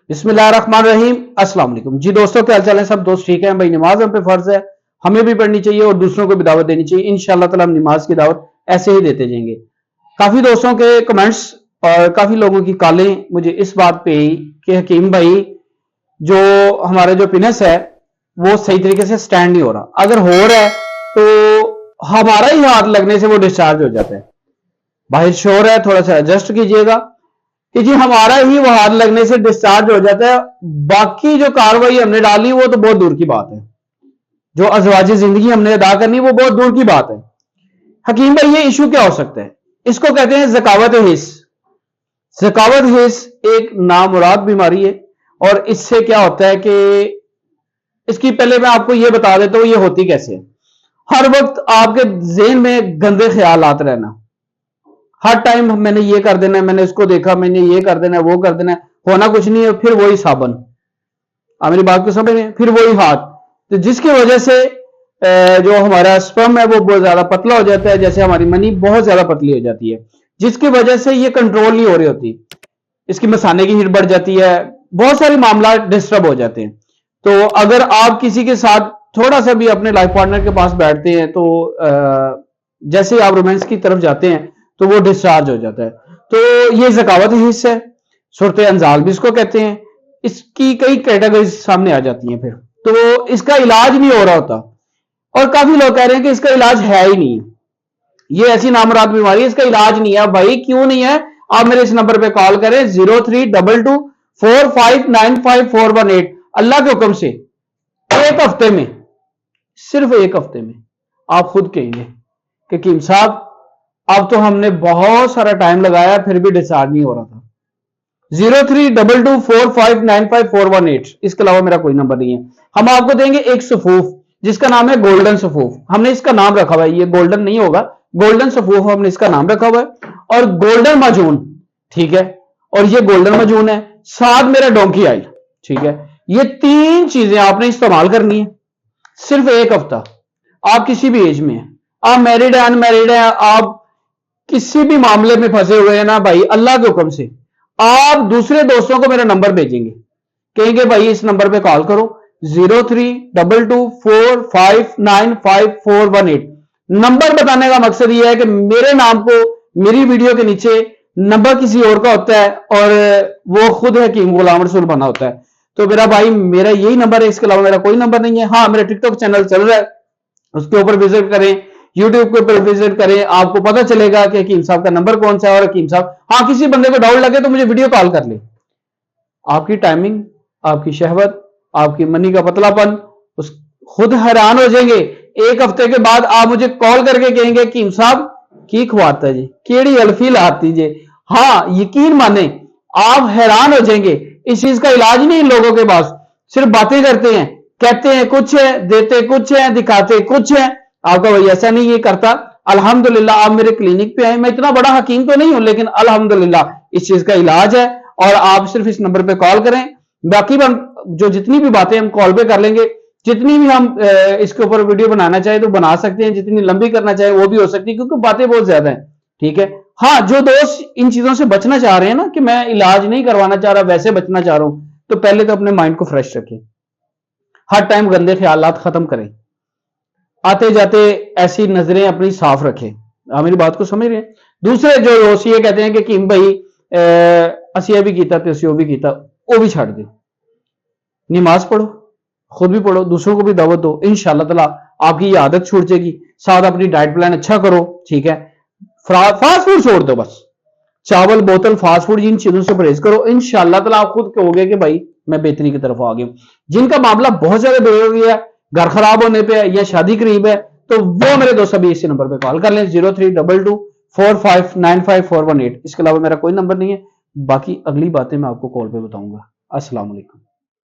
बिस्मिल्लाहिर्रहमानिर्रहीम। अस्सलाम वालेकुम जी दोस्तों, क्या हाल चाल है? सब दोस्त ठीक हैं भाई? नमाज हम पे फर्ज है, हमें भी पढ़नी चाहिए और दूसरों को भी दावत देनी चाहिए। इंशाअल्लाह ताला हम नमाज की दावत ऐसे ही देते जाएंगे। काफी दोस्तों के कमेंट्स और काफी लोगों की कॉलें मुझे इस बात पे कि हकीम भाई जो हमारा जो पिनस है वो सही तरीके से स्टैंड नहीं हो रहा, अगर हो रहा है तो हमारा ही हाथ लगने से वो डिस्चार्ज हो जाता है। बाहर शोर है, थोड़ा सा एडजस्ट कीजिएगा कि जी हमारा ही वो हाथ लगने से डिस्चार्ज हो जाता है। बाकी जो कार्रवाई हमने डाली वो तो बहुत दूर की बात है, जो अज़वाजी जिंदगी हमने अदा करनी वो बहुत दूर की बात है। हकीम भाई ये इशू क्या हो सकता है? इसको कहते हैं ज़कावत हिस्स। ज़कावत हिस्स एक नामुराद बीमारी है और इससे क्या होता है कि इसकी पहले मैं आपको ये बता देता हूं ये होती कैसे है। हर वक्त आपके ज़हन में गंदे ख्याल आते रहना, हर टाइम मैंने ये कर देना है, मैंने इसको देखा, मैंने ये कर देना है, वो कर देना है, होना कुछ नहीं है, फिर वही साबन। आप मेरी बात को समझ रहे हैं? फिर वही हाथ, तो जिसकी वजह से जो हमारा स्पर्म है वो बहुत ज्यादा पतला हो जाता है, जैसे हमारी मनी बहुत ज्यादा पतली हो जाती है, जिसकी वजह से ये कंट्रोल नहीं हो रही होती, इसकी मसाने की हीट बढ़ जाती है, बहुत सारे मामला डिस्टर्ब हो जाते हैं। तो अगर आप किसी के साथ थोड़ा सा भी अपने लाइफ पार्टनर के पास बैठते हैं तो जैसे आप रोमांस की तरफ जाते हैं तो वो डिस्चार्ज हो जाता है। तो ये ज़कावत हिस्स है, सूरत अंजाल भी इसको कहते हैं। इसकी कई कैटेगरीज सामने आ जाती हैं फिर, तो इसका इलाज नहीं हो रहा होता और काफी लोग कह रहे हैं कि इसका इलाज है ही नहीं, ये ऐसी नामुराद बीमारी है, इसका इलाज नहीं है। भाई क्यों नहीं है? आप मेरे इस नंबर पे कॉल करें 032245954118। अल्लाह के हुक्म से एक हफ्ते में, सिर्फ एक हफ्ते में आप खुद कहेंगे कि कीम साहब अब तो हमने बहुत सारा टाइम लगाया फिर भी डिस्चार्ज नहीं हो रहा था। 032245954118, इसके अलावा मेरा कोई नंबर नहीं है। हम आपको देंगे एक सफूफ जिसका नाम है गोल्डन सफूफ। हमने इसका नाम रखा हुआ है, ये गोल्डन नहीं होगा, गोल्डन सफूफ हमने इसका नाम रखा हुआ है। और गोल्डन माजून, ठीक है, और ये गोल्डन माजून है, साथ मेरा डोंकी आयल, ठीक है। ये तीन चीजें आपने इस्तेमाल करनी है, सिर्फ एक हफ्ता। आप किसी भी एज में हैं, आप मैरिड है, अनमैरिड है, आप किसी भी मामले में फंसे हुए हैं ना भाई, अल्लाह के हुक्म से आप दूसरे दोस्तों को मेरा नंबर भेजेंगे, कहेंगे भाई इस नंबर पे कॉल करो 032245954118। नंबर बताने का मकसद यह है कि मेरे नाम को मेरी वीडियो के नीचे नंबर किसी और का होता है और वो खुद हकीम गुलाम रसूल बना होता है। तो मेरा भाई मेरा यही नंबर है, इसके अलावा मेरा कोई नंबर नहीं है। हाँ, मेरा टिकटॉक चैनल चल रहा है, उसके ऊपर विजिट करें, यूट्यूब के ऊपर विजिट करें, आपको पता चलेगा कि हकीम साहब का नंबर कौन सा है। और हकीम साहब, हाँ, किसी बंदे को डाउट लगे तो मुझे वीडियो कॉल कर ले। आपकी टाइमिंग, आपकी शहवत, आपकी मनी का पतलापन, उस खुद हैरान हो जाएंगे। एक हफ्ते के बाद आप मुझे कॉल करके कहेंगे हकीम साहब की खुआता है जी, केड़ी अल्फी लाती जी। हाँ, यकीन माने आप हैरान हो जाएंगे। इस चीज का इलाज नहीं इन लोगों के पास, सिर्फ बातें करते हैं, कहते हैं कुछ है, देते कुछ है, दिखाते कुछ है। आपका भाई ऐसा नहीं ये करता। अल्हम्दुलिल्लाह आप मेरे क्लिनिक पे आए, मैं इतना बड़ा हकीम तो नहीं हूं लेकिन अल्हम्दुलिल्लाह इस चीज का इलाज है। और आप सिर्फ इस नंबर पे कॉल करें, बाकी जो जितनी भी बातें हम कॉल पे कर लेंगे, जितनी भी हम इसके ऊपर वीडियो बनाना चाहे तो बना सकते हैं, जितनी लंबी करना चाहे वो भी हो सकती है, क्योंकि बातें बहुत ज्यादा हैं, ठीक है। हाँ, जो दोस्त इन चीजों से बचना चाह रहे हैं ना कि मैं इलाज नहीं करवाना चाह रहा, वैसे बचना चाह रहा हूं, तो पहले तो अपने माइंड को फ्रेश रखें, हर टाइम गंदे ख्यालात खत्म करें, आते जाते ऐसी नजरें अपनी साफ रखें। आप मेरी बात को समझ रहे हैं? दूसरे जो दोस्त ये कहते हैं कि किम भाई असी भी कीता ते असी भी कीता, वो भी छड़ दे। नमाज पढ़ो, खुद भी पढ़ो, दूसरों को भी दावत दो, इंशाअल्लाह ताला आपकी ये आदत छूट जाएगी। साथ अपनी डाइट प्लान अच्छा करो, ठीक है। फास्ट फूड छोड़ दो, बस चावल, बोतल, फास्ट फूड, इन चीजों से परहेज करो, इंशाअल्लाह ताला आप खुद कहोगे कि भाई मैं बेहतरी की तरफ आ गया हूं। जिनका मामला बहुत ज्यादा बिगड़ गया, घर खराब होने पे या शादी करीब है, तो वो मेरे दोस्त अभी इसी नंबर पे कॉल कर लें 032245954118। इसके अलावा मेरा कोई नंबर नहीं है। बाकी अगली बातें मैं आपको कॉल पे बताऊंगा। अस्सलाम वालेकुम।